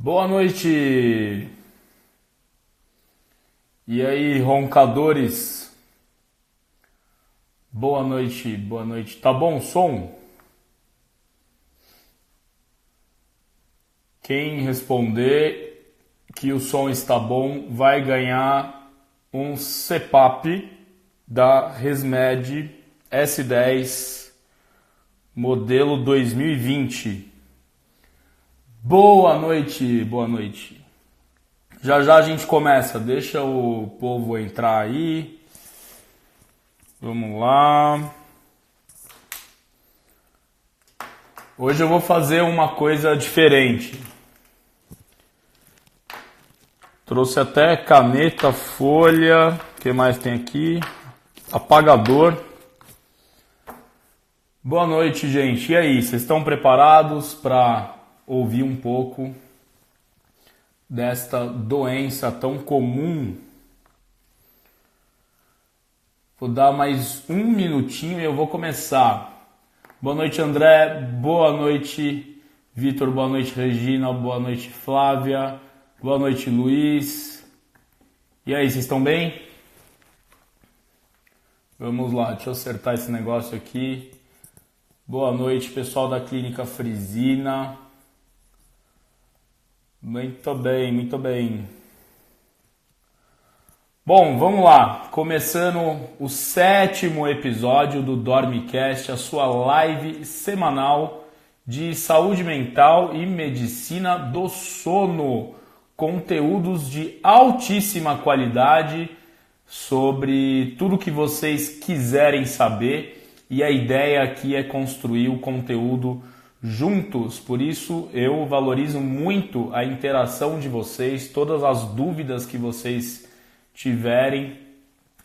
Boa noite! E aí, roncadores? Boa noite, boa noite. Tá bom o som? Quem responder que o som está bom vai ganhar um CPAP da Resmed S10 modelo 2020. Boa noite, boa noite. Já já a gente começa, deixa o povo entrar aí. Vamos lá. Hoje eu vou fazer uma coisa diferente. Trouxe até caneta, folha, o que mais tem aqui? Apagador. Boa noite, gente. E aí, vocês estão preparados para ouvir um pouco desta doença tão comum? Vou dar mais um minutinho e eu vou começar. Boa noite, André. Boa noite, Vitor. Boa noite, Regina. Boa noite, Flávia. Boa noite, Luiz. E aí, vocês estão bem? Vamos lá, deixa eu acertar esse negócio aqui. Boa noite, pessoal da Clínica Frisina. Muito bem, muito bem. Bom, vamos lá. Começando o 7º episódio do Dormicast, a sua live semanal de saúde mental e medicina do sono. Conteúdos de altíssima qualidade sobre tudo que vocês quiserem saber. E a ideia aqui é construir o conteúdo juntos, por isso eu valorizo muito a interação de vocês, todas as dúvidas que vocês tiverem,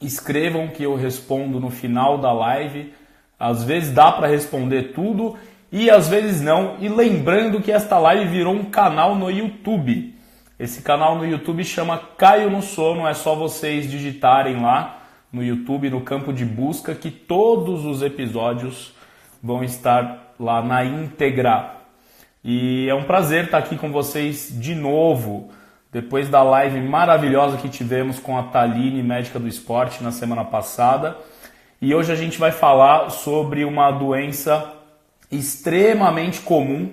escrevam que eu respondo no final da live. Às vezes dá para responder tudo e às vezes não. E lembrando que esta live virou um canal no YouTube. Esse canal no YouTube chama Caio no Sono, é só vocês digitarem lá no YouTube, no campo de busca, que todos os episódios vão estar lá na íntegra. E é um prazer estar aqui com vocês de novo, depois da live maravilhosa que tivemos com a Thaline, médica do esporte, na semana passada. E hoje a gente vai falar sobre uma doença extremamente comum,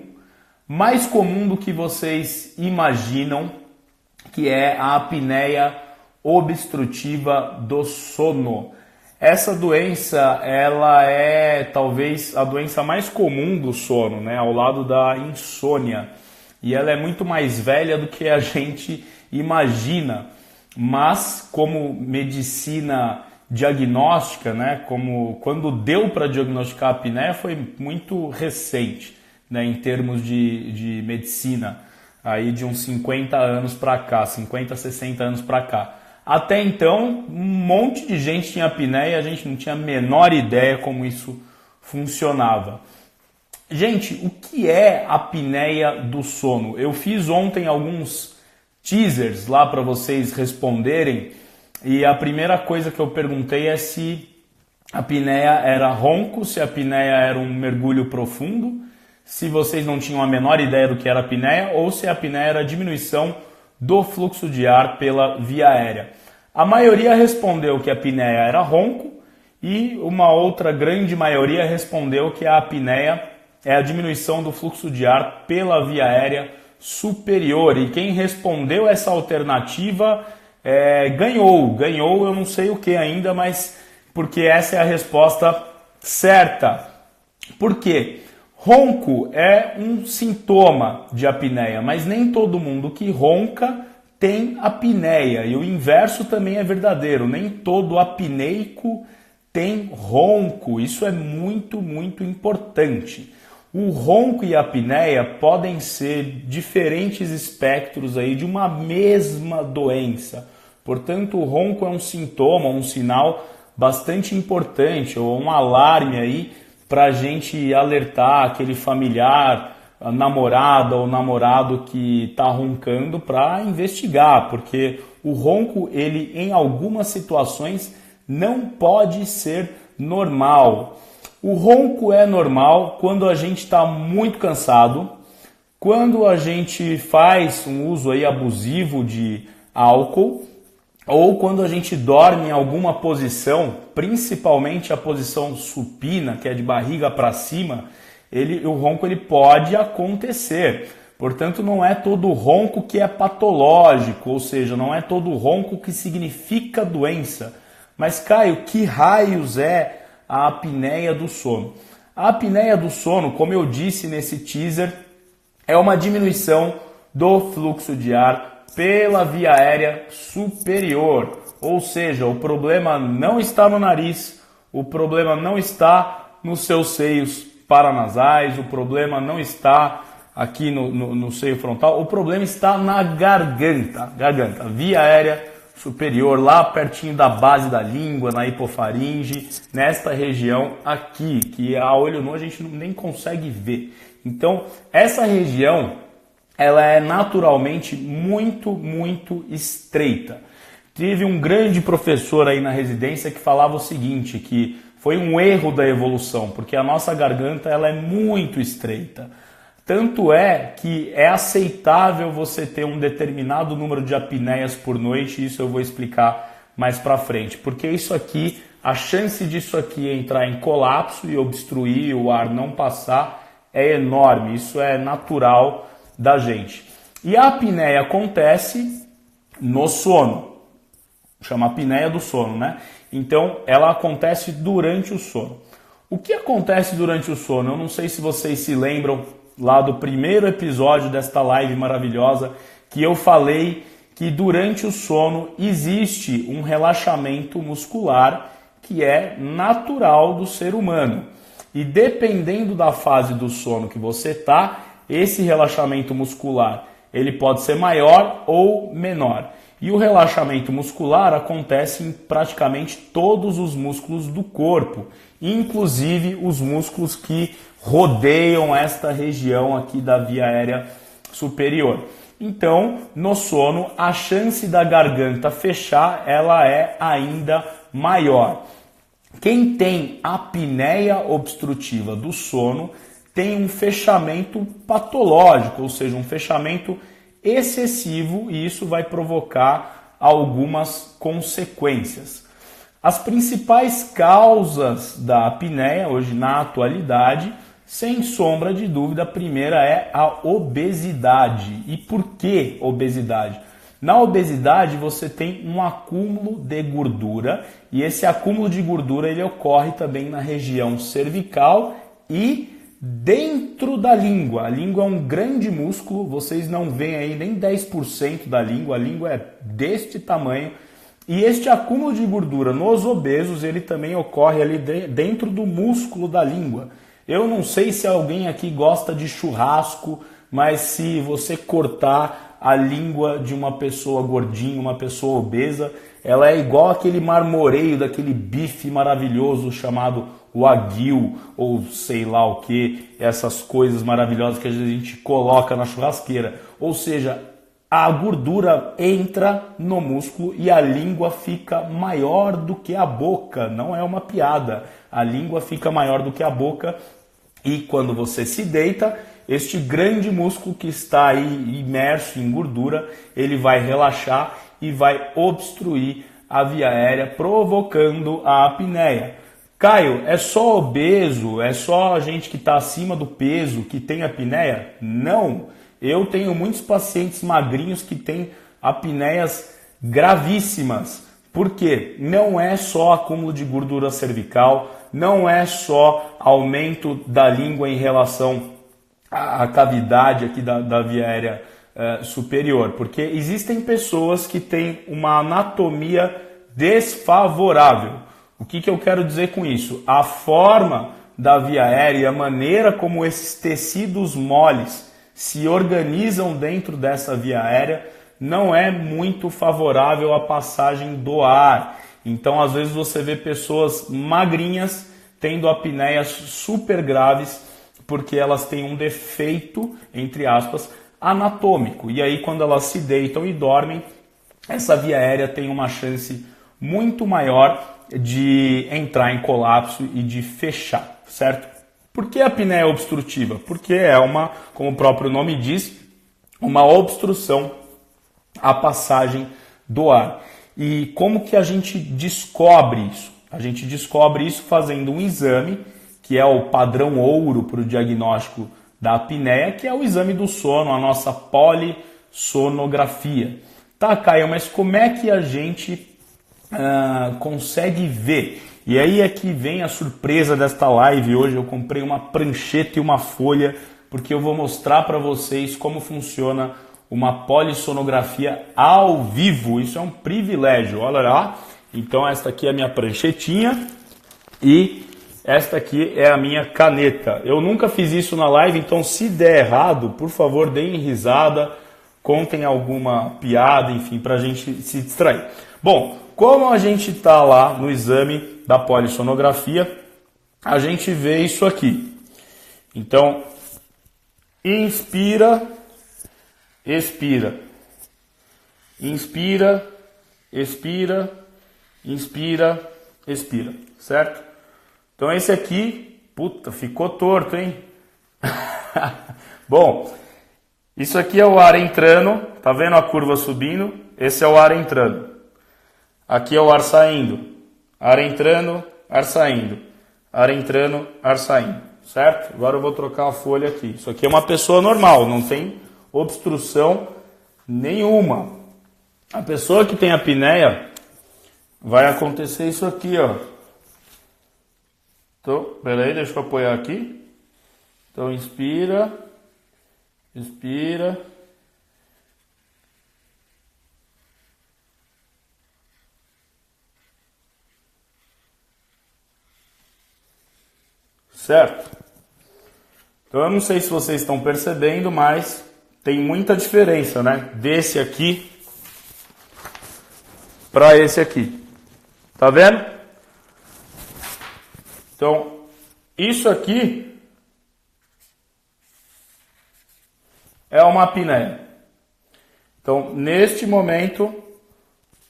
mais comum do que vocês imaginam, que é a apneia obstrutiva do sono. Essa doença, ela é talvez a doença mais comum do sono, né? Ao lado da insônia. E ela é muito mais velha do que a gente imagina. Mas como medicina diagnóstica, né? Como quando deu para diagnosticar a apneia foi muito recente, né? Em termos de medicina, aí de uns 50 anos para cá, 50, 60 anos para cá. Até então, um monte de gente tinha apneia e a gente não tinha a menor ideia como isso funcionava. Gente, o que é a apneia do sono? Eu fiz ontem alguns teasers lá para vocês responderem e a primeira coisa que eu perguntei é se a apneia era ronco, se a apneia era um mergulho profundo, se vocês não tinham a menor ideia do que era a apneia ou se a apneia era a diminuição do fluxo de ar pela via aérea. A maioria respondeu que a apneia era ronco e uma outra grande maioria respondeu que a apneia é a diminuição do fluxo de ar pela via aérea superior. E quem respondeu essa alternativa ganhou eu não sei o que ainda, mas porque essa é a resposta certa. Por quê? Ronco é um sintoma de apneia, mas nem todo mundo que ronca tem apneia. E o inverso também é verdadeiro, nem todo apneico tem ronco. Isso é muito, muito importante. O ronco e a apneia podem ser diferentes espectros aí de uma mesma doença. Portanto, o ronco é um sintoma, um sinal bastante importante, ou um alarme aí para a gente alertar aquele familiar, a namorada ou namorado que está roncando para investigar, porque o ronco, ele em algumas situações não pode ser normal. O ronco é normal quando a gente está muito cansado, Quando a gente faz um uso aí abusivo de álcool, ou quando a gente dorme em alguma posição, principalmente a posição supina, que é de barriga para cima, o ronco ele pode acontecer. Portanto, não é todo ronco que é patológico, ou seja, não é todo ronco que significa doença. Mas, Caio, que raios é a apneia do sono? A apneia do sono, como eu disse nesse teaser, é uma diminuição do fluxo de ar pela via aérea superior, ou seja, o problema não está no nariz, o problema não está nos seus seios paranasais, o problema não está aqui no seio frontal, o problema está na garganta, via aérea superior, lá pertinho da base da língua, na hipofaringe, nesta região aqui, que a olho nu a gente nem consegue ver. Então, essa região ela é naturalmente muito estreita. Tive um grande professor aí na residência que falava o seguinte, que foi um erro da evolução, porque a nossa garganta ela é muito estreita. Tanto é que é aceitável você ter um determinado número de apneias por noite, isso eu vou explicar mais pra frente, porque isso aqui, a chance disso aqui entrar em colapso e obstruir o ar não passar é enorme, isso é natural da gente. E a apneia acontece no sono, chama apneia do sono, né? Então ela acontece durante o sono. O que acontece durante o sono? Eu não sei se vocês se lembram lá do primeiro episódio desta live maravilhosa que eu falei que durante o sono existe um relaxamento muscular que é natural do ser humano. E dependendo da fase do sono que você está, esse relaxamento muscular ele pode ser maior ou menor. E o relaxamento muscular acontece em praticamente todos os músculos do corpo, inclusive os músculos que rodeiam esta região aqui da via aérea superior. Então, no sono, a chance da garganta fechar ela é ainda maior. Quem tem apneia obstrutiva do sono tem um fechamento patológico, ou seja, um fechamento excessivo, e isso vai provocar algumas consequências. As principais causas da apneia hoje na atualidade, sem sombra de dúvida, a primeira é a obesidade. E por que obesidade? Na obesidade você tem um acúmulo de gordura, e esse acúmulo de gordura ele ocorre também na região cervical e dentro da língua. A língua é um grande músculo, vocês não veem aí nem 10% da língua, a língua é deste tamanho. E este acúmulo de gordura nos obesos, ele também ocorre ali dentro do músculo da língua. Eu não sei se alguém aqui gosta de churrasco, mas se você cortar a língua de uma pessoa gordinha, uma pessoa obesa, ela é igual aquele marmoreio daquele bife maravilhoso chamado wagyu, ou sei lá o que, essas coisas maravilhosas que a gente coloca na churrasqueira. Ou seja, a gordura entra no músculo e a língua fica maior do que a boca. Não é uma piada. A língua fica maior do que a boca e quando você se deita, este grande músculo que está aí imerso em gordura, ele vai relaxar e vai obstruir a via aérea, provocando a apneia. Caio, é só obeso, é só gente que está acima do peso que tem apneia? Não, eu tenho muitos pacientes magrinhos que têm apneias gravíssimas. Por quê? Não é só acúmulo de gordura cervical, não é só aumento da língua em relação à cavidade aqui da via aérea superior, porque existem pessoas que têm uma anatomia desfavorável. O que eu quero dizer com isso? A forma da via aérea e a maneira como esses tecidos moles se organizam dentro dessa via aérea não é muito favorável à passagem do ar. Então, às vezes você vê pessoas magrinhas tendo apneias super graves porque elas têm um defeito, entre aspas, anatômico. E aí, quando elas se deitam e dormem, essa via aérea tem uma chance muito maior de entrar em colapso e de fechar, certo? Por que a apneia obstrutiva? Porque é como o próprio nome diz, uma obstrução à passagem do ar. E como que a gente descobre isso? A gente descobre isso fazendo um exame, que é o padrão ouro para o diagnóstico da apneia, que é o exame do sono, a nossa polissonografia. Tá, Caio, mas como é que a gente consegue ver? E aí é que vem a surpresa desta live hoje. Eu comprei uma prancheta e uma folha, porque eu vou mostrar para vocês como funciona uma polissonografia ao vivo. Isso é um privilégio, olha lá. Então esta aqui é a minha pranchetinha e esta aqui é a minha caneta. Eu nunca fiz isso na live, então se der errado, por favor, deem risada, contem alguma piada, enfim, para a gente se distrair. Bom, como a gente está lá no exame da polissonografia, a gente vê isso aqui. Então, inspira, expira. Inspira, expira, inspira, expira, certo? Então esse aqui, puta, ficou torto, hein? Bom, isso aqui é o ar entrando, tá vendo a curva subindo? Esse é o ar entrando. Aqui é o ar saindo. Ar entrando, ar saindo. Ar entrando, ar saindo, certo? Agora eu vou trocar a folha aqui. Isso aqui é uma pessoa normal, não tem obstrução nenhuma. A pessoa que tem apneia, vai acontecer isso aqui, ó. Então, peraí, deixa eu apoiar aqui. Então, inspira, expira. Certo? Então, eu não sei se vocês estão percebendo, mas tem muita diferença, né? Desse aqui para esse aqui. Tá vendo? Então, isso aqui é uma apneia. Então, neste momento,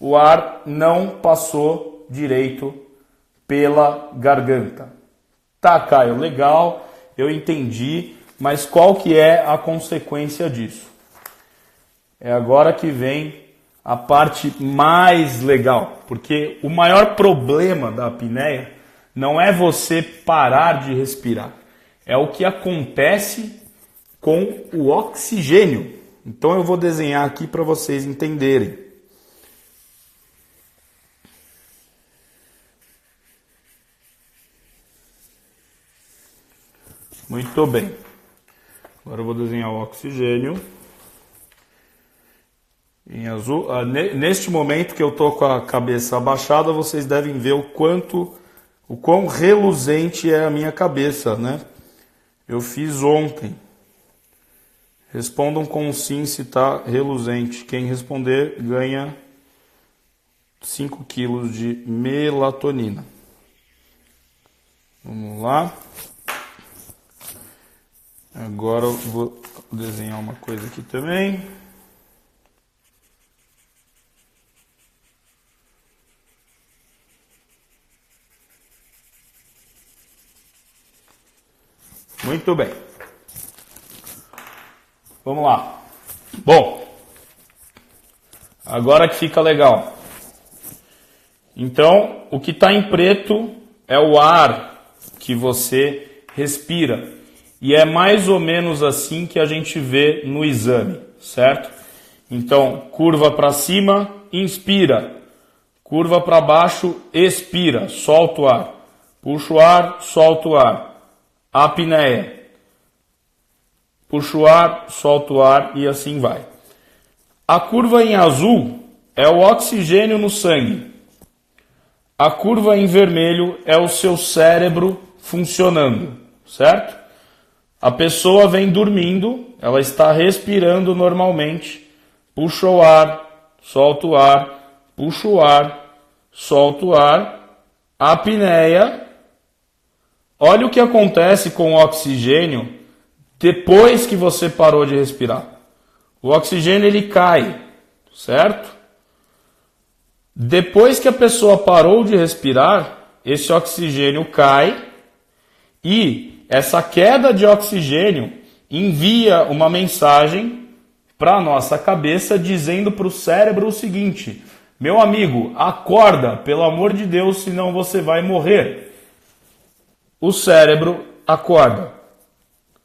o ar não passou direito pela garganta. Tá, Caio, legal, eu entendi, mas qual que é a consequência disso? É agora que vem a parte mais legal, porque o maior problema da apneia não é você parar de respirar, é o que acontece com o oxigênio. Então eu vou desenhar aqui para vocês entenderem. Muito bem. Agora eu vou desenhar o oxigênio em azul. Neste momento que eu estou com a cabeça abaixada, vocês devem ver o quão reluzente é a minha cabeça, né? Eu fiz ontem. Respondam com sim se está reluzente. Quem responder ganha 5 quilos de melatonina. Vamos lá. Agora eu vou desenhar uma coisa aqui também. Muito bem. Vamos lá. Bom, agora que fica legal. Então, o que está em preto é o ar que você respira. E é mais ou menos assim que a gente vê no exame, certo? Então, curva para cima, inspira. Curva para baixo, expira, solta o ar. Puxa o ar, solta o ar. Apneia. Puxa o ar, solta o ar e assim vai. A curva em azul é o oxigênio no sangue. A curva em vermelho é o seu cérebro funcionando, certo? A pessoa vem dormindo, ela está respirando normalmente. Puxa o ar, solta o ar, puxa o ar, solta o ar. Apneia. Olha o que acontece com o oxigênio depois que você parou de respirar. O oxigênio ele cai, certo? Depois que a pessoa parou de respirar, esse oxigênio cai e essa queda de oxigênio envia uma mensagem para a nossa cabeça dizendo para o cérebro o seguinte: meu amigo, acorda, pelo amor de Deus, senão você vai morrer. O cérebro acorda,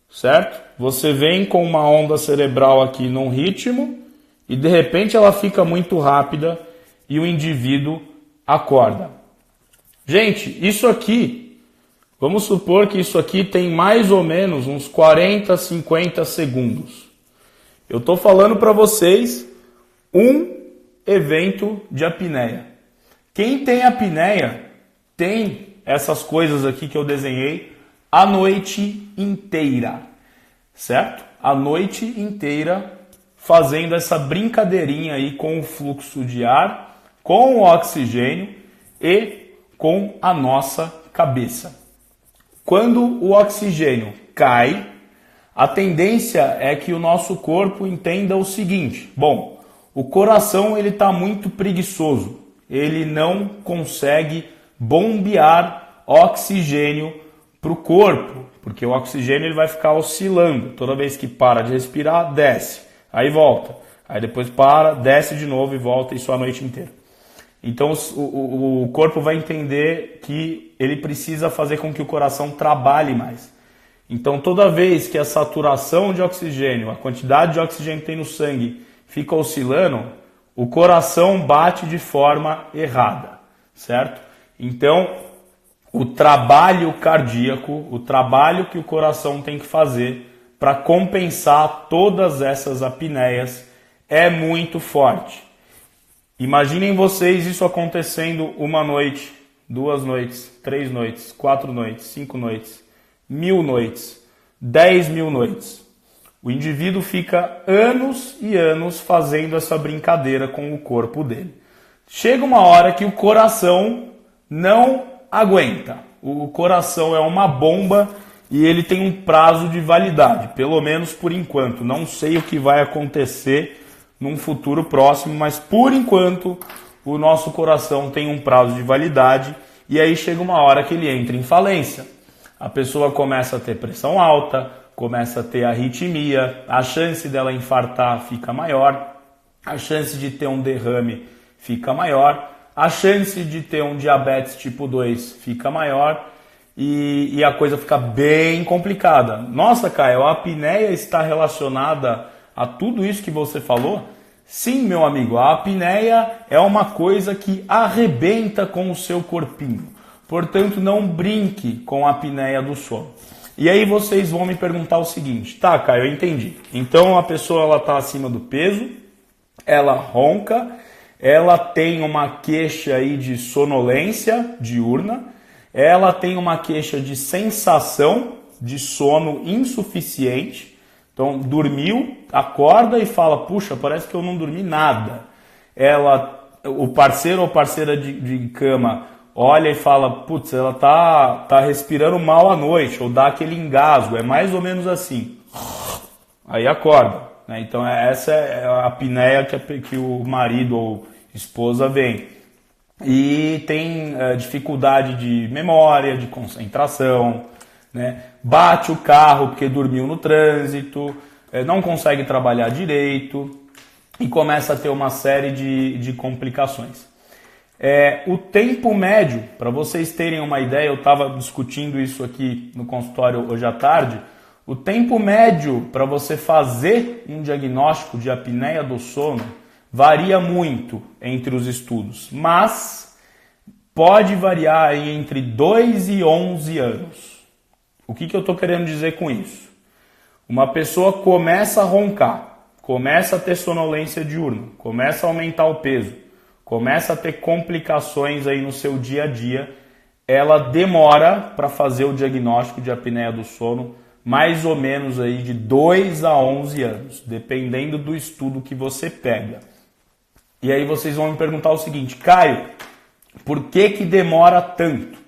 certo? Você vem com uma onda cerebral aqui num ritmo e de repente ela fica muito rápida e o indivíduo acorda. Gente, isso aqui, vamos supor que isso aqui tem mais ou menos uns 40, 50 segundos. Eu estou falando para vocês um evento de apneia. Quem tem apneia tem essas coisas aqui que eu desenhei a noite inteira, certo? A noite inteira fazendo essa brincadeirinha aí com o fluxo de ar, com o oxigênio e com a nossa cabeça. Quando o oxigênio cai, a tendência é que o nosso corpo entenda o seguinte: bom, o coração ele está muito preguiçoso, ele não consegue bombear oxigênio para o corpo, porque o oxigênio ele vai ficar oscilando, toda vez que para de respirar, desce, aí volta, aí depois para, desce de novo e volta, isso a noite inteira. Então o corpo vai entender que ele precisa fazer com que o coração trabalhe mais. Então toda vez que a saturação de oxigênio, a quantidade de oxigênio que tem no sangue fica oscilando, o coração bate de forma errada, certo? Então o trabalho cardíaco, o trabalho que o coração tem que fazer para compensar todas essas apneias é muito forte. Imaginem vocês isso acontecendo uma noite, 2 noites, 3 noites, 4 noites, 5 noites, 1000 noites, 10.000 noites. O indivíduo fica anos e anos fazendo essa brincadeira com o corpo dele. Chega uma hora que o coração não aguenta. O coração é uma bomba e ele tem um prazo de validade, pelo menos por enquanto. Não sei o que vai acontecer num futuro próximo, mas por enquanto o nosso coração tem um prazo de validade e aí chega uma hora que ele entra em falência. A pessoa começa a ter pressão alta, começa a ter arritmia, a chance dela infartar fica maior, a chance de ter um derrame fica maior, a chance de ter um diabetes tipo 2 fica maior e a coisa fica bem complicada. Nossa, Caio, a apneia está relacionada a tudo isso que você falou? Sim, meu amigo, a apneia é uma coisa que arrebenta com o seu corpinho. Portanto, não brinque com a apneia do sono. E aí vocês vão me perguntar o seguinte: tá, Caio, eu entendi. Então a pessoa está acima do peso, ela ronca, ela tem uma queixa aí de sonolência diurna, ela tem uma queixa de sensação de sono insuficiente. Então, dormiu, acorda e fala: puxa, parece que eu não dormi nada. O parceiro ou parceira de cama olha e fala: putz, ela tá respirando mal à noite, ou dá aquele engasgo, é mais ou menos assim. Aí acorda, né? Então essa é a apneia que o marido ou esposa vem. E tem dificuldade de memória, de concentração, né? Bate o carro porque dormiu no trânsito, não consegue trabalhar direito e começa a ter uma série de complicações. O tempo médio, para vocês terem uma ideia, eu estava discutindo isso aqui no consultório hoje à tarde, o tempo médio para você fazer um diagnóstico de apneia do sono varia muito entre os estudos, mas pode variar aí entre 2 e 11 anos. O que eu estou querendo dizer com isso? Uma pessoa começa a roncar, começa a ter sonolência diurna, começa a aumentar o peso, começa a ter complicações aí no seu dia a dia, ela demora para fazer o diagnóstico de apneia do sono mais ou menos aí de 2 a 11 anos, dependendo do estudo que você pega. E aí vocês vão me perguntar o seguinte: Caio, por que demora tanto?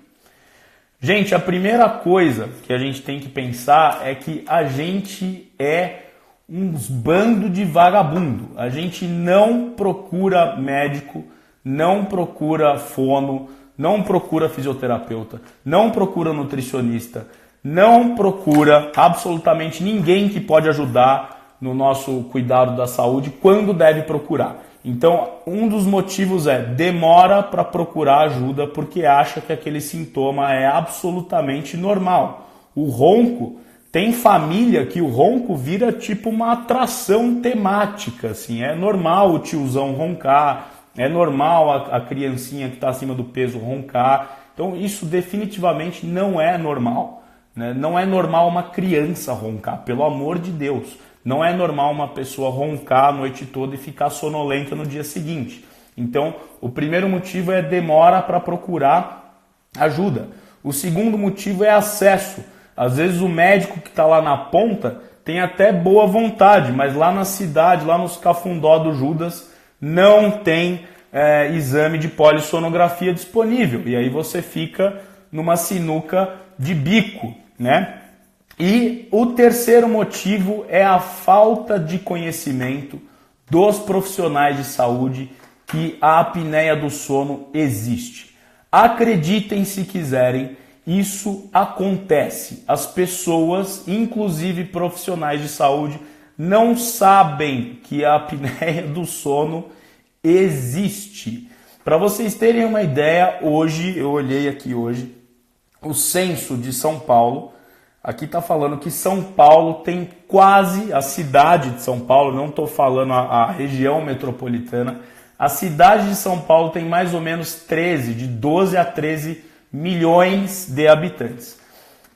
Gente, a primeira coisa que a gente tem que pensar é que a gente é uns bando de vagabundo. A gente não procura médico, não procura fono, não procura fisioterapeuta, não procura nutricionista, não procura absolutamente ninguém que pode ajudar no nosso cuidado da saúde quando deve procurar. Então, um dos motivos é demora para procurar ajuda porque acha que aquele sintoma é absolutamente normal. O ronco, tem família que o ronco vira tipo uma atração temática, assim, é normal o tiozão roncar, é normal a criancinha que está acima do peso roncar. Então, isso definitivamente não é normal. Não é normal uma criança roncar, pelo amor de Deus. Não é normal uma pessoa roncar a noite toda e ficar sonolenta no dia seguinte. Então, o primeiro motivo é demora para procurar ajuda. O segundo motivo é acesso. Às vezes o médico que está lá na ponta tem até boa vontade, mas lá na cidade, lá nos cafundó do Judas, não tem exame de polissonografia disponível. E aí você fica numa sinuca de bico, né? E o terceiro motivo é a falta de conhecimento dos profissionais de saúde que a apneia do sono existe. Acreditem se quiserem, isso acontece. As pessoas, inclusive profissionais de saúde, não sabem que a apneia do sono existe. Para vocês terem uma ideia, hoje, eu olhei aqui hoje, o censo de São Paulo, aqui está falando que São Paulo tem quase, a cidade de São Paulo, não estou falando a região metropolitana, a cidade de São Paulo tem mais ou menos de 12 a 13 milhões de habitantes.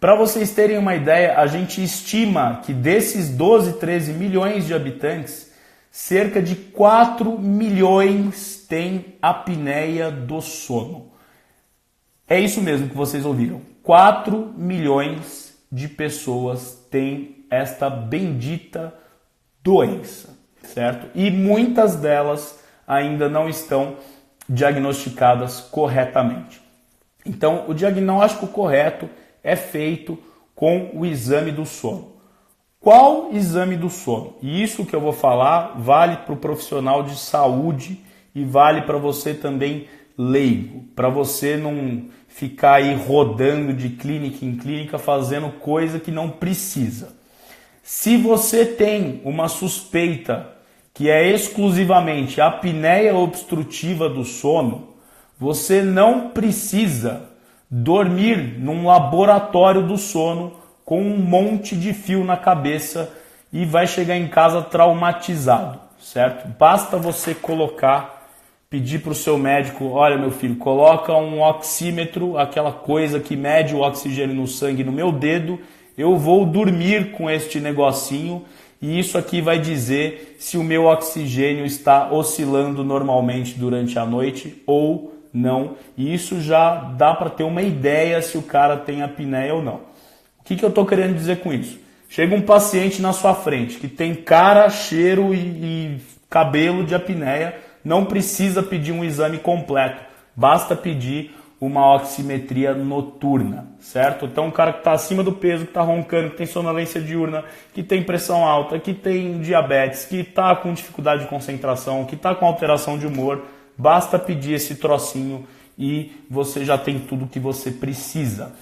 Para vocês terem uma ideia, a gente estima que desses 12, 13 milhões de habitantes, cerca de 4 milhões têm apneia do sono. É isso mesmo que vocês ouviram. 4 milhões de pessoas têm esta bendita doença, certo? E muitas delas ainda não estão diagnosticadas corretamente. Então, o diagnóstico correto é feito com o exame do sono. Qual exame do sono? E isso que eu vou falar vale para o profissional de saúde e vale para você também leigo, para você não ficar aí rodando de clínica em clínica fazendo coisa que não precisa. Se você tem uma suspeita que é exclusivamente a apneia obstrutiva do sono, você não precisa dormir num laboratório do sono com um monte de fio na cabeça e vai chegar em casa traumatizado, certo? Basta você pedir para o seu médico, olha meu filho, coloca um oxímetro, aquela coisa que mede o oxigênio no sangue no meu dedo, eu vou dormir com este negocinho e isso aqui vai dizer se o meu oxigênio está oscilando normalmente durante a noite ou não. E isso já dá para ter uma ideia se o cara tem apneia ou não. O que eu estou querendo dizer com isso? Chega um paciente na sua frente que tem cara, cheiro e cabelo de apneia, não precisa pedir um exame completo, basta pedir uma oximetria noturna, certo? Então o cara que está acima do peso, que está roncando, que tem sonolência diurna, que tem pressão alta, que tem diabetes, que está com dificuldade de concentração, que está com alteração de humor, basta pedir esse trocinho e você já tem tudo que você precisa.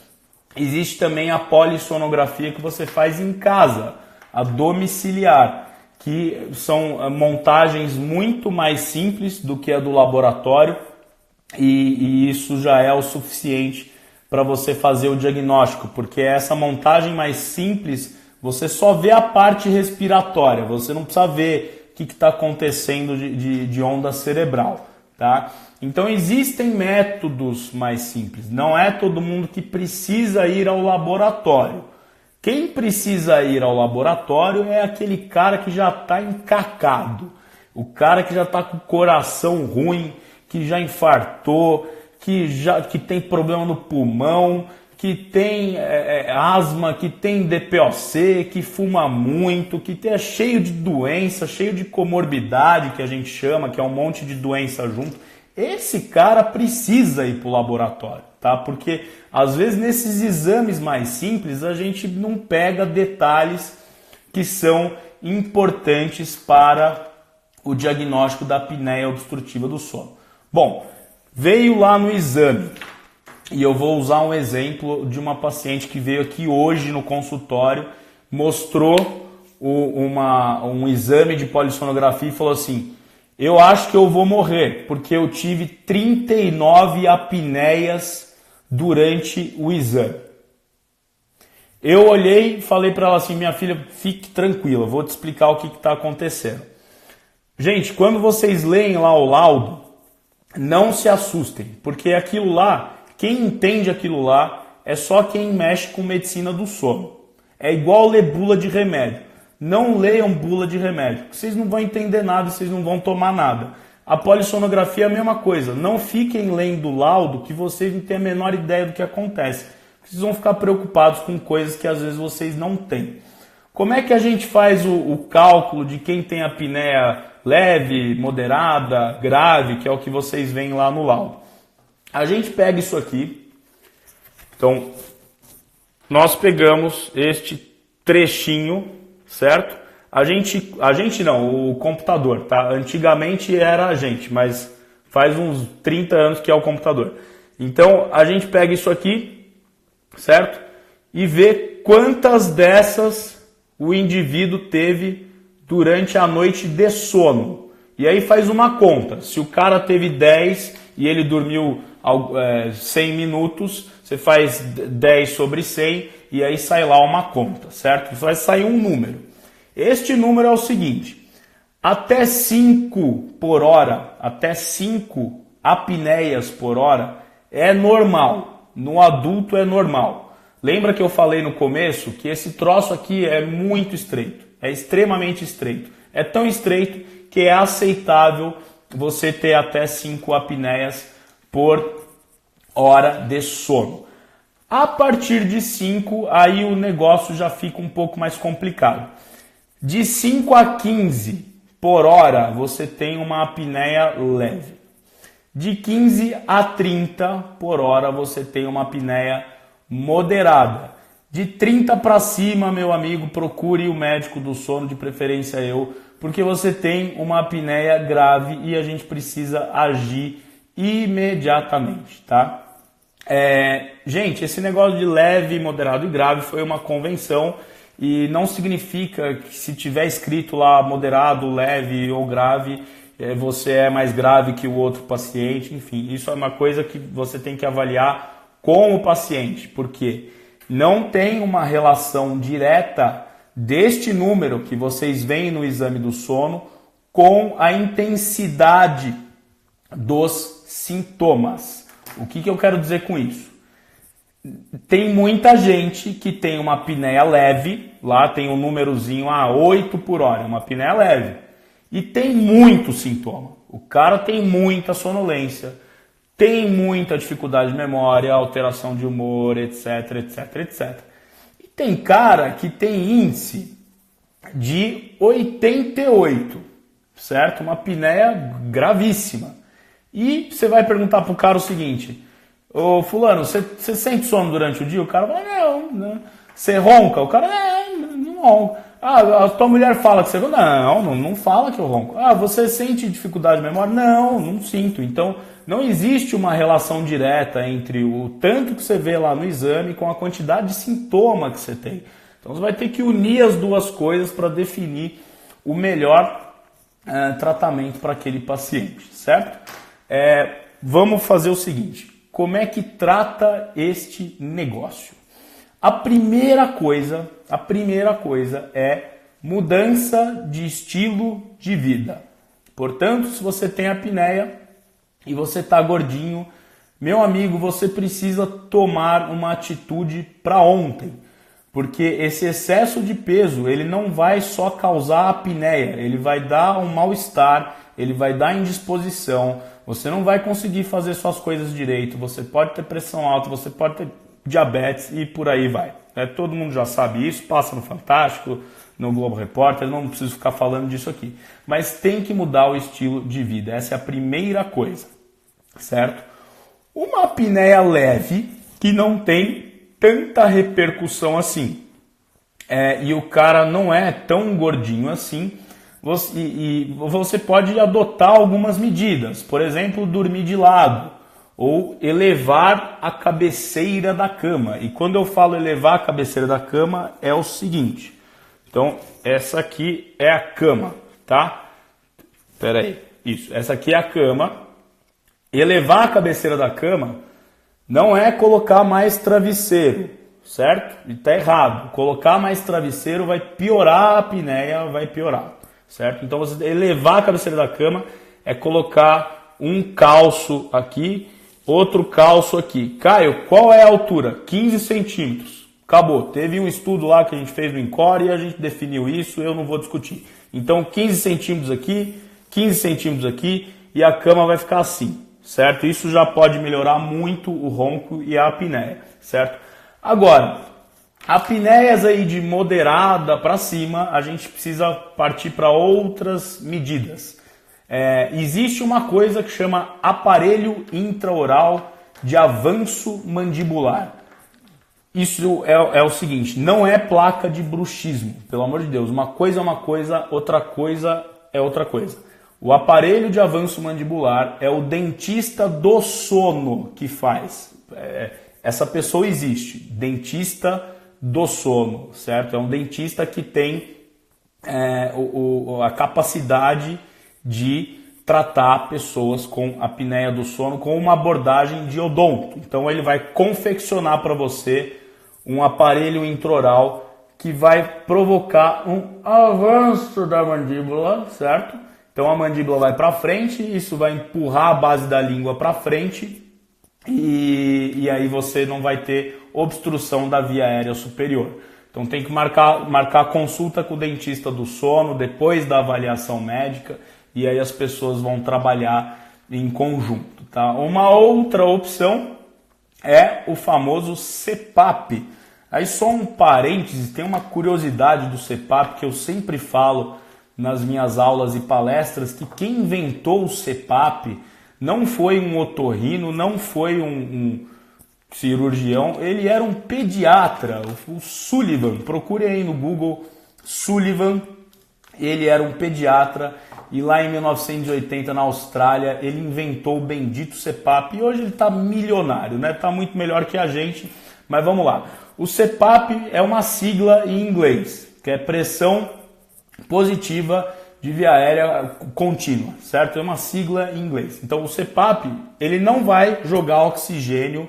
Existe também a polissonografia que você faz em casa, a domiciliar, que são montagens muito mais simples do que a do laboratório e isso já é o suficiente para você fazer o diagnóstico, porque essa montagem mais simples, você só vê a parte respiratória, você não precisa ver o que está acontecendo de onda cerebral. Tá? Então existem métodos mais simples, não é todo mundo que precisa ir ao laboratório. Quem precisa ir ao laboratório é aquele cara que já está encacado, o cara que já está com o coração ruim, que já infartou, que tem problema no pulmão, que tem asma, que tem DPOC, que fuma muito, que é cheio de doença, cheio de comorbidade, que a gente chama, que é um monte de doença junto. Esse cara precisa ir para o laboratório, tá? Porque às vezes nesses exames mais simples a gente não pega detalhes que são importantes para o diagnóstico da apneia obstrutiva do sono. Bom, veio lá no exame. e eu vou usar um exemplo de uma paciente que veio aqui hoje no consultório, mostrou um exame de polissonografia e falou assim: eu acho que eu vou morrer, porque eu tive 39 apneias durante o exame. Eu olhei e falei para ela assim: minha filha, fique tranquila, vou te explicar o que está acontecendo. Gente, quando vocês leem lá o laudo, não se assustem, porque aquilo lá, quem entende aquilo lá, é só quem mexe com medicina do sono. É igual ler bula de remédio. Não leiam bula de remédio, vocês não vão entender nada, vocês não vão tomar nada. A polissonografia é a mesma coisa. Não fiquem lendo laudo que vocês não têm a menor ideia do que acontece. Vocês vão ficar preocupados com coisas que às vezes vocês não têm. Como é que a gente faz o cálculo de quem tem apneia leve, moderada, grave, que é o que vocês veem lá no laudo? A gente pega isso aqui. Então, nós pegamos este trechinho, certo? A gente não, o computador, tá? Antigamente era a gente, mas faz uns 30 anos que é o computador. Então, a gente pega isso aqui, certo? E vê quantas dessas o indivíduo teve durante a noite de sono. E aí faz uma conta. Se o cara teve 10 e ele dormiu 100 minutos, você faz 10 sobre 100 e aí sai lá uma conta, certo? Vai sair um número. Este número é o seguinte: até 5 por hora, até 5 apneias por hora é normal. No adulto é normal. Lembra que eu falei no começo que esse troço aqui é muito estreito, é extremamente estreito. É tão estreito que é aceitável você ter até 5 apneias por hora de sono. A partir de 5, aí o negócio já fica um pouco mais complicado. De 5 a 15 por hora, você tem uma apneia leve. De 15 a 30 por hora, você tem uma apneia moderada. De 30 para cima, meu amigo, procure o médico do sono, de preferência eu, porque você tem uma apneia grave e a gente precisa agir imediatamente, tá? Gente, esse negócio de leve, moderado e grave foi uma convenção e não significa que se tiver escrito lá moderado, leve ou grave, você é mais grave que o outro paciente. Enfim, isso é uma coisa que você tem que avaliar com o paciente, porque não tem uma relação direta deste número que vocês veem no exame do sono com a intensidade dos sintomas. O que eu quero dizer com isso? Tem muita gente que tem uma apneia leve, lá tem um númerozinho 8 por hora, uma apneia leve, e tem muito sintoma. O cara tem muita sonolência, tem muita dificuldade de memória, alteração de humor, etc, etc, etc. E tem cara que tem índice de 88, certo? Uma apneia gravíssima. E você vai perguntar pro cara o seguinte: ô fulano, você sente sono durante o dia? O cara vai: não. Você ronca? O cara: não ronca. A tua mulher fala que você ronca? Não fala que eu ronco. Você sente dificuldade de memória? Não sinto. Então, não existe uma relação direta entre o tanto que você vê lá no exame com a quantidade de sintoma que você tem. Então, você vai ter que unir as duas coisas para definir o melhor tratamento para aquele paciente, certo? Vamos fazer o seguinte: como é que trata este negócio? A primeira coisa é mudança de estilo de vida. Portanto, se você tem apneia e você está gordinho, meu amigo, você precisa tomar uma atitude para ontem. Porque esse excesso de peso, ele não vai só causar apneia, ele vai dar um mal-estar, ele vai dar indisposição, você não vai conseguir fazer suas coisas direito, você pode ter pressão alta, você pode ter diabetes e por aí vai. Todo mundo já sabe isso, passa no Fantástico, no Globo Repórter, não preciso ficar falando disso aqui. Mas tem que mudar o estilo de vida, essa é a primeira coisa, certo? Uma apneia leve que não tem tanta repercussão assim, e o cara não é tão gordinho assim, você pode adotar algumas medidas, por exemplo, dormir de lado, ou elevar a cabeceira da cama. E quando eu falo elevar a cabeceira da cama, é o seguinte. Então, essa aqui é a cama, tá? Espera aí. Isso, essa aqui é a cama. Elevar a cabeceira da cama não é colocar mais travesseiro, certo? E tá errado. Colocar mais travesseiro vai piorar a apneia, vai piorar, certo? Então, você elevar a cabeceira da cama é colocar um calço aqui, outro calço aqui. Caio, qual é a altura? 15 centímetros. Acabou. Teve um estudo lá que a gente fez no Encore e a gente definiu isso, eu não vou discutir. Então, 15 centímetros aqui, 15 centímetros aqui e a cama vai ficar assim, certo? Isso já pode melhorar muito o ronco e a apneia, certo? Agora, apneias aí de moderada para cima, a gente precisa partir para outras medidas. Existe uma coisa que chama aparelho intraoral de avanço mandibular. Isso é o seguinte, não é placa de bruxismo, pelo amor de Deus. Uma coisa é uma coisa, outra coisa é outra coisa. O aparelho de avanço mandibular é o dentista do sono que faz. Essa pessoa existe, dentista do sono, certo? É um dentista que tem a capacidade de tratar pessoas com apneia do sono com uma abordagem de odonto. Então ele vai confeccionar para você um aparelho intraoral que vai provocar um avanço da mandíbula, certo? Então a mandíbula vai para frente, isso vai empurrar a base da língua para frente e aí você não vai ter obstrução da via aérea superior. Então tem que marcar consulta com o dentista do sono depois da avaliação médica e aí as pessoas vão trabalhar em conjunto, tá? Uma outra opção é o famoso CPAP. Aí só um parênteses, tem uma curiosidade do CPAP que eu sempre falo nas minhas aulas e palestras, que quem inventou o CPAP não foi um otorrino, não foi um cirurgião, ele era um pediatra, o Sullivan. Procure aí no Google Sullivan, ele era um pediatra e lá em 1980 na Austrália ele inventou o bendito CPAP e hoje ele está milionário, né? Está muito melhor que a gente, mas vamos lá. O CPAP é uma sigla em inglês, que é pressão positiva de via aérea contínua, certo? É uma sigla em inglês. Então o CPAP, ele não vai jogar oxigênio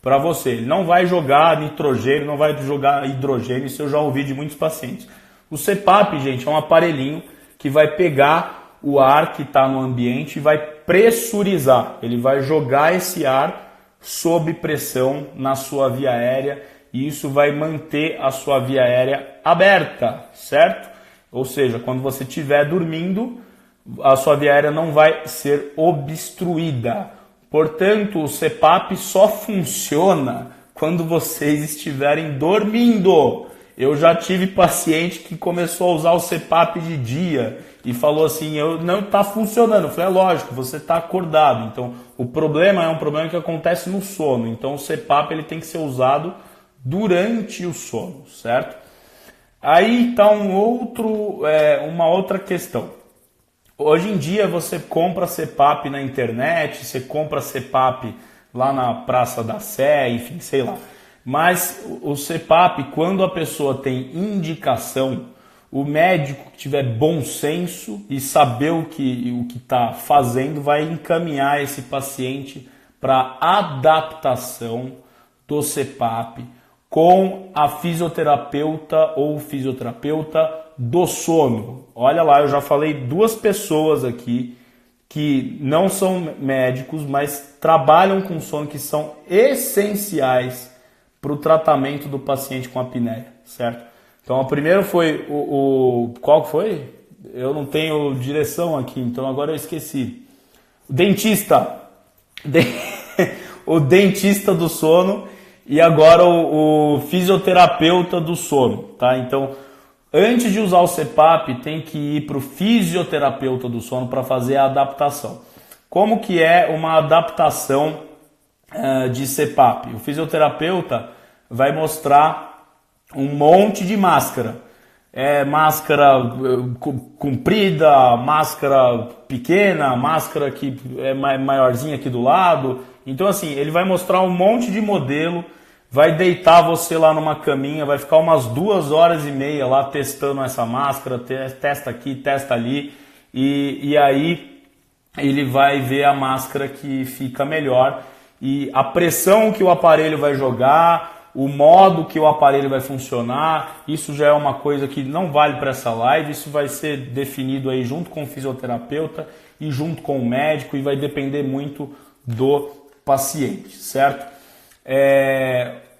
para você, ele não vai jogar nitrogênio, não vai jogar hidrogênio, isso eu já ouvi de muitos pacientes. O CPAP, gente, é um aparelhinho que vai pegar o ar que está no ambiente e vai pressurizar. Ele vai jogar esse ar sob pressão na sua via aérea e isso vai manter a sua via aérea aberta, certo? Ou seja, quando você estiver dormindo, a sua via aérea não vai ser obstruída. Portanto, o CPAP só funciona quando vocês estiverem dormindo. Eu já tive paciente que começou a usar o CPAP de dia e falou assim, não está funcionando. Eu falei, é lógico, você está acordado. Então, o problema é um problema que acontece no sono. Então, o CPAP ele tem que ser usado durante o sono, certo? Aí está uma outra questão. Hoje em dia você compra CPAP na internet, você compra CPAP lá na Praça da Sé, enfim, sei lá. Mas o CPAP, quando a pessoa tem indicação, o médico que tiver bom senso e saber o que está fazendo, vai encaminhar esse paciente para adaptação do CPAP com a fisioterapeuta ou fisioterapeuta do sono. Olha lá, eu já falei 2 pessoas aqui que não são médicos, mas trabalham com sono, que são essenciais para o tratamento do paciente com apneia, certo? Então, o primeiro foi qual foi? Eu não tenho direção aqui, então agora eu esqueci. O dentista. O dentista do sono e agora o fisioterapeuta do sono, tá? Então, antes de usar o CPAP, tem que ir para o fisioterapeuta do sono para fazer a adaptação. Como que é uma adaptação de CPAP? O fisioterapeuta vai mostrar um monte de máscara. Máscara comprida, máscara pequena, máscara que é maiorzinha aqui do lado. Então assim, ele vai mostrar um monte de modelo, vai deitar você lá numa caminha, vai ficar umas 2 horas e meia lá testando essa máscara, testa aqui, testa ali, e aí ele vai ver a máscara que fica melhor e a pressão que o aparelho vai jogar, o modo que o aparelho vai funcionar, isso já é uma coisa que não vale para essa live, isso vai ser definido aí junto com o fisioterapeuta e junto com o médico e vai depender muito do paciente, certo?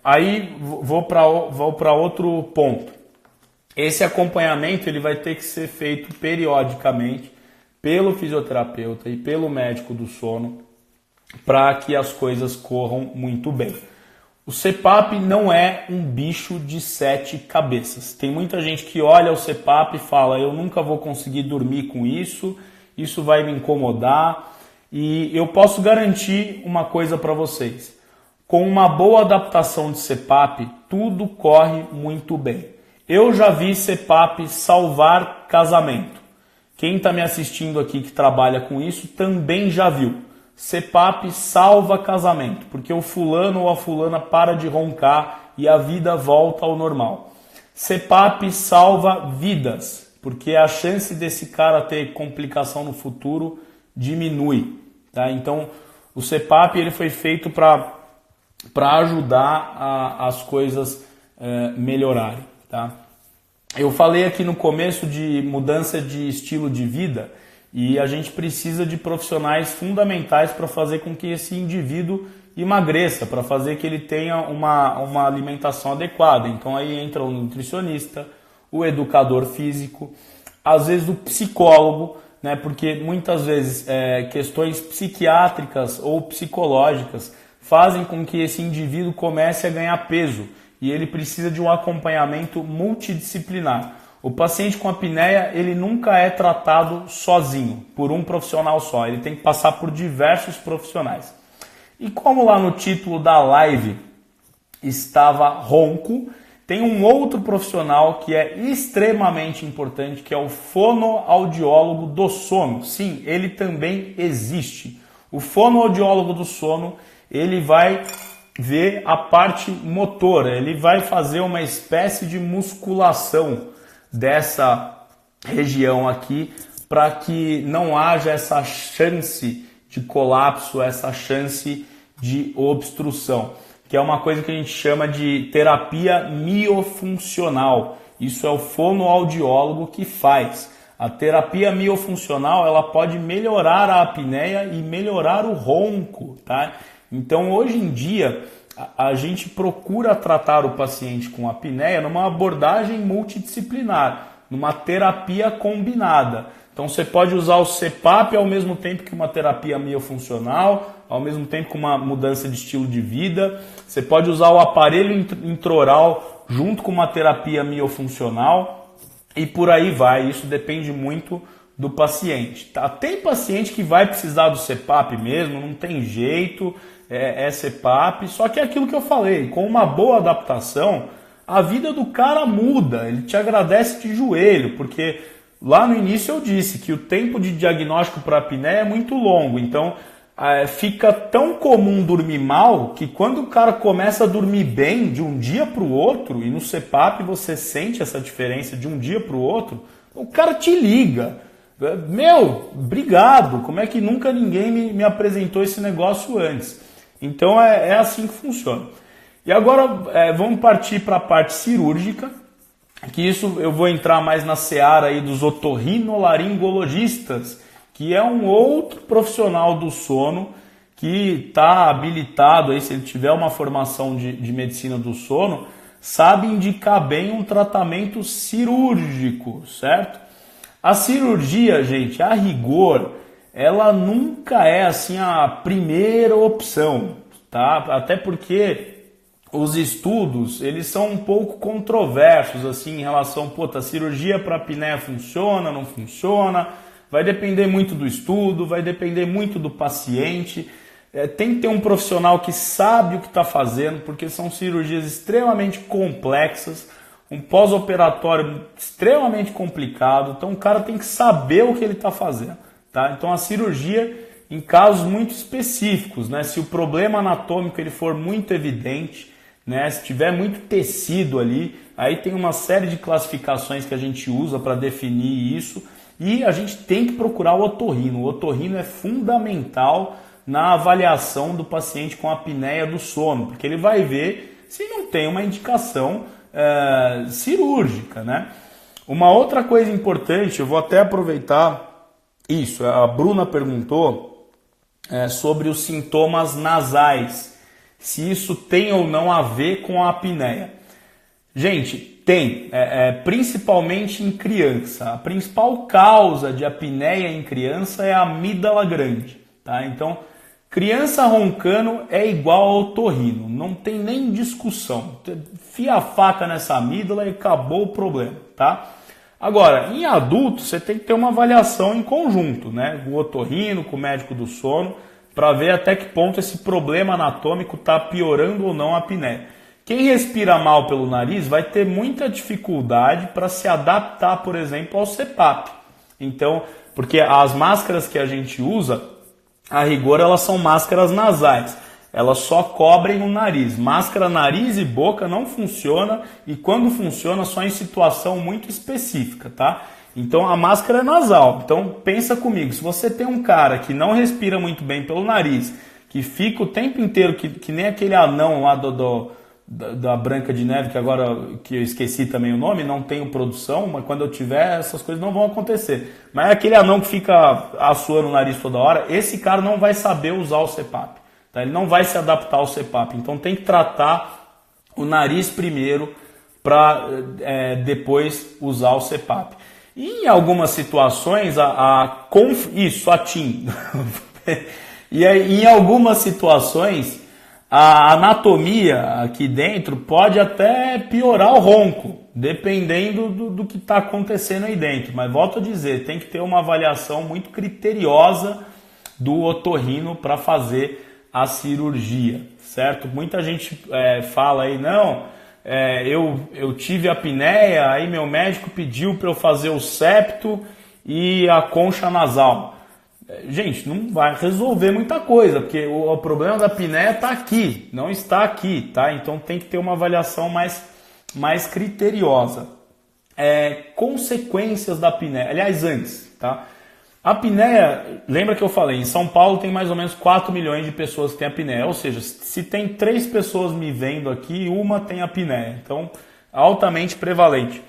Aí vou para outro ponto. Esse acompanhamento ele vai ter que ser feito periodicamente pelo fisioterapeuta e pelo médico do sono para que as coisas corram muito bem. O CPAP não é um bicho de 7 cabeças. Tem muita gente que olha o CPAP e fala, eu nunca vou conseguir dormir com isso, isso vai me incomodar. E eu posso garantir uma coisa para vocês. Com uma boa adaptação de CPAP, tudo corre muito bem. Eu já vi CPAP salvar casamento. Quem está me assistindo aqui que trabalha com isso também já viu. CPAP salva casamento, porque o fulano ou a fulana para de roncar e a vida volta ao normal. CPAP salva vidas, porque a chance desse cara ter complicação no futuro diminui. Tá? Então, o CPAP ele foi feito para ajudar as coisas melhorarem. Tá? Eu falei aqui no começo de mudança de estilo de vida e a gente precisa de profissionais fundamentais para fazer com que esse indivíduo emagreça, para fazer que ele tenha uma alimentação adequada. Então aí entra o nutricionista, o educador físico, às vezes o psicólogo, né? Porque muitas vezes questões psiquiátricas ou psicológicas fazem com que esse indivíduo comece a ganhar peso e ele precisa de um acompanhamento multidisciplinar. O paciente com apneia, ele nunca é tratado sozinho, por um profissional só. Ele tem que passar por diversos profissionais. E como lá no título da live estava ronco, tem um outro profissional que é extremamente importante, que é o fonoaudiólogo do sono. Sim, ele também existe. O fonoaudiólogo do sono, ele vai ver a parte motora, ele vai fazer uma espécie de musculação dessa região aqui para que não haja essa chance de colapso, essa chance de obstrução, que é uma coisa que a gente chama de terapia miofuncional. Isso é o fonoaudiólogo que faz. A terapia miofuncional ela pode melhorar a apneia e melhorar o ronco, tá? Então hoje em dia a gente procura tratar o paciente com apneia numa abordagem multidisciplinar, numa terapia combinada. Então você pode usar o CPAP ao mesmo tempo que uma terapia miofuncional, ao mesmo tempo que uma mudança de estilo de vida. Você pode usar o aparelho intraoral junto com uma terapia miofuncional e por aí vai. Isso depende muito do paciente. Tá? Tem paciente que vai precisar do CPAP mesmo, não tem jeito. É CPAP, só que é aquilo que eu falei, com uma boa adaptação, a vida do cara muda, ele te agradece de joelho, porque lá no início eu disse que o tempo de diagnóstico para apneia é muito longo, então fica tão comum dormir mal que quando o cara começa a dormir bem de um dia para o outro, e no CPAP você sente essa diferença de um dia para o outro, o cara te liga. Meu, obrigado, como é que nunca ninguém me apresentou esse negócio antes? Então é assim que funciona. E agora vamos partir para a parte cirúrgica, que isso eu vou entrar mais na seara aí dos otorrinolaringologistas, que é um outro profissional do sono que está habilitado, aí, se ele tiver uma formação de medicina do sono, sabe indicar bem um tratamento cirúrgico, certo? A cirurgia, gente, a rigor, ela nunca é assim a primeira opção, tá? Até porque os estudos, eles são um pouco controversos assim em relação, a cirurgia para apneia funciona, não funciona, vai depender muito do estudo, vai depender muito do paciente. Tem que ter um profissional que sabe o que está fazendo, porque são cirurgias extremamente complexas, um pós-operatório extremamente complicado, então o cara tem que saber o que ele está fazendo. Tá? Então a cirurgia em casos muito específicos, né? Se o problema anatômico ele for muito evidente, né? Se tiver muito tecido ali, aí tem uma série de classificações que a gente usa para definir isso e a gente tem que procurar o otorrino. O otorrino é fundamental na avaliação do paciente com apneia do sono, porque ele vai ver se não tem uma indicação cirúrgica, né? Uma outra coisa importante, eu vou até aproveitar isso, a Bruna perguntou sobre os sintomas nasais, se isso tem ou não a ver com a apneia. Gente, tem, principalmente em criança. A principal causa de apneia em criança é a amígdala grande, tá? Então, criança roncando é igual ao otorrino, não tem nem discussão. Fia a faca nessa amígdala e acabou o problema, tá? Agora, em adulto, você tem que ter uma avaliação em conjunto, né? O otorrino, com o médico do sono, para ver até que ponto esse problema anatômico está piorando ou não a apneia. Quem respira mal pelo nariz vai ter muita dificuldade para se adaptar, por exemplo, ao CPAP. Então, porque as máscaras que a gente usa, a rigor, elas são máscaras nasais. Elas só cobrem o nariz. Máscara, nariz e boca não funciona e quando funciona só em situação muito específica, tá? Então a máscara é nasal. Então pensa comigo, se você tem um cara que não respira muito bem pelo nariz, que fica o tempo inteiro, que nem aquele anão lá da Branca de Neve, que agora que eu esqueci também o nome, não tenho produção, mas quando eu tiver essas coisas não vão acontecer. Mas é aquele anão que fica assoando o nariz toda hora, esse cara não vai saber usar o CPAP. Tá? Ele não vai se adaptar ao CPAP. Então tem que tratar o nariz primeiro para depois usar o CPAP. E em algumas situações, isso, a TIM. E aí, em algumas situações, a anatomia aqui dentro pode até piorar o ronco, dependendo do que está acontecendo aí dentro. Mas volto a dizer, tem que ter uma avaliação muito criteriosa do otorrino para fazer a cirurgia, certo? Muita gente fala aí, não, eu tive apneia, aí meu médico pediu para eu fazer o septo e a concha nasal. Gente, não vai resolver muita coisa, porque o problema da apneia está aqui, não está aqui, tá? Então tem que ter uma avaliação mais criteriosa. Consequências da apneia, aliás, antes, tá? A apneia, lembra que eu falei, em São Paulo tem mais ou menos 4 milhões de pessoas que têm apneia, ou seja, se tem 3 pessoas me vendo aqui, uma tem apneia, então altamente prevalente.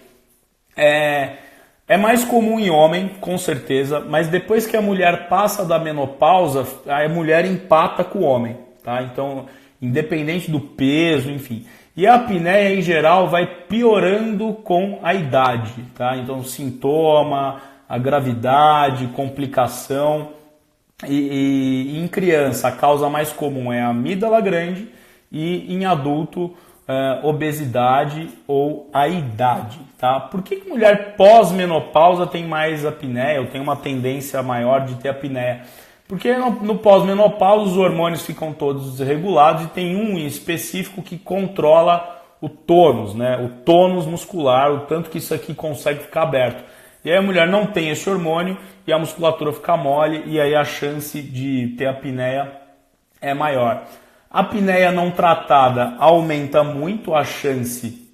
É mais comum em homem, com certeza, mas depois que a mulher passa da menopausa, a mulher empata com o homem, tá? Então, independente do peso, enfim. E a apneia, em geral, vai piorando com a idade, tá? Então, sintoma, a gravidade, complicação. E em criança, a causa mais comum é a amígdala grande e em adulto, obesidade ou a idade, tá? Por que mulher pós-menopausa tem mais apneia ou tem uma tendência maior de ter apneia? Porque no pós-menopausa os hormônios ficam todos desregulados e tem um em específico que controla o tônus, né? O tônus muscular, o tanto que isso aqui consegue ficar aberto. E aí a mulher não tem esse hormônio e a musculatura fica mole e aí a chance de ter apneia é maior. A apneia não tratada aumenta muito a chance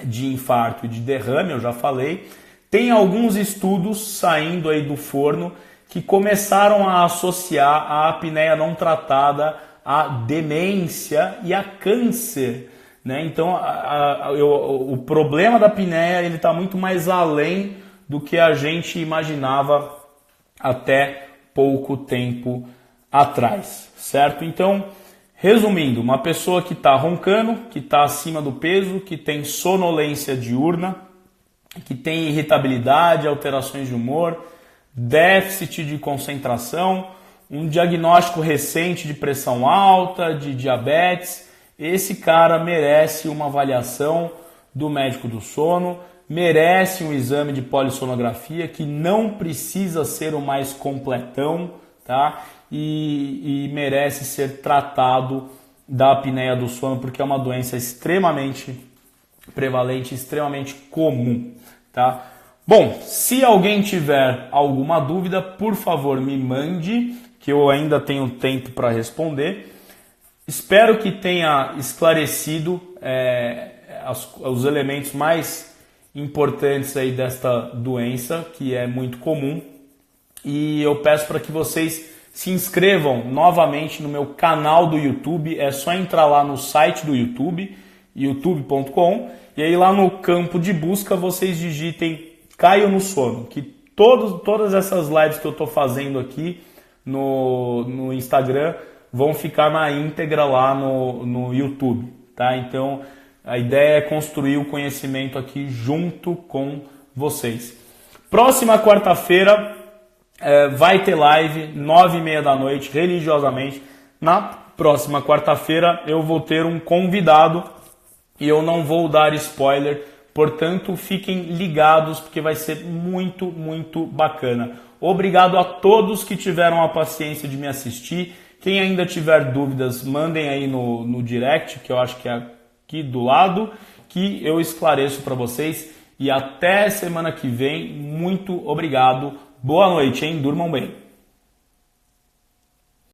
de infarto e de derrame, eu já falei. Tem alguns estudos saindo aí do forno que começaram a associar a apneia não tratada à demência e a câncer, né? Então o problema da apneia está muito mais além do que a gente imaginava até pouco tempo atrás, certo? Então, resumindo, uma pessoa que está roncando, que está acima do peso, que tem sonolência diurna, que tem irritabilidade, alterações de humor, déficit de concentração, um diagnóstico recente de pressão alta, de diabetes, esse cara merece uma avaliação do médico do sono, merece um exame de polissonografia que não precisa ser o mais completão, tá? E merece ser tratado da apneia do sono, porque é uma doença extremamente prevalente, extremamente comum, tá? Bom, se alguém tiver alguma dúvida, por favor, me mande, que eu ainda tenho tempo para responder. Espero que tenha esclarecido os elementos mais importantes aí desta doença, que é muito comum. E eu peço para que vocês se inscrevam novamente no meu canal do YouTube. É só entrar lá no site do YouTube, youtube.com, e aí lá no campo de busca vocês digitem Caio no Sono, que todas essas lives que eu estou fazendo aqui no Instagram vão ficar na íntegra lá no YouTube, tá? Então a ideia é construir o conhecimento aqui junto com vocês. Próxima quarta-feira vai ter live, 9h30 da noite, religiosamente. Na próxima quarta-feira eu vou ter um convidado e eu não vou dar spoiler, portanto fiquem ligados porque vai ser muito, muito bacana. Obrigado a todos que tiveram a paciência de me assistir. Quem ainda tiver dúvidas, mandem aí no direct, que eu acho que é aqui do lado, que eu esclareço para vocês. E até semana que vem. Muito obrigado. Boa noite, hein? Durmam bem.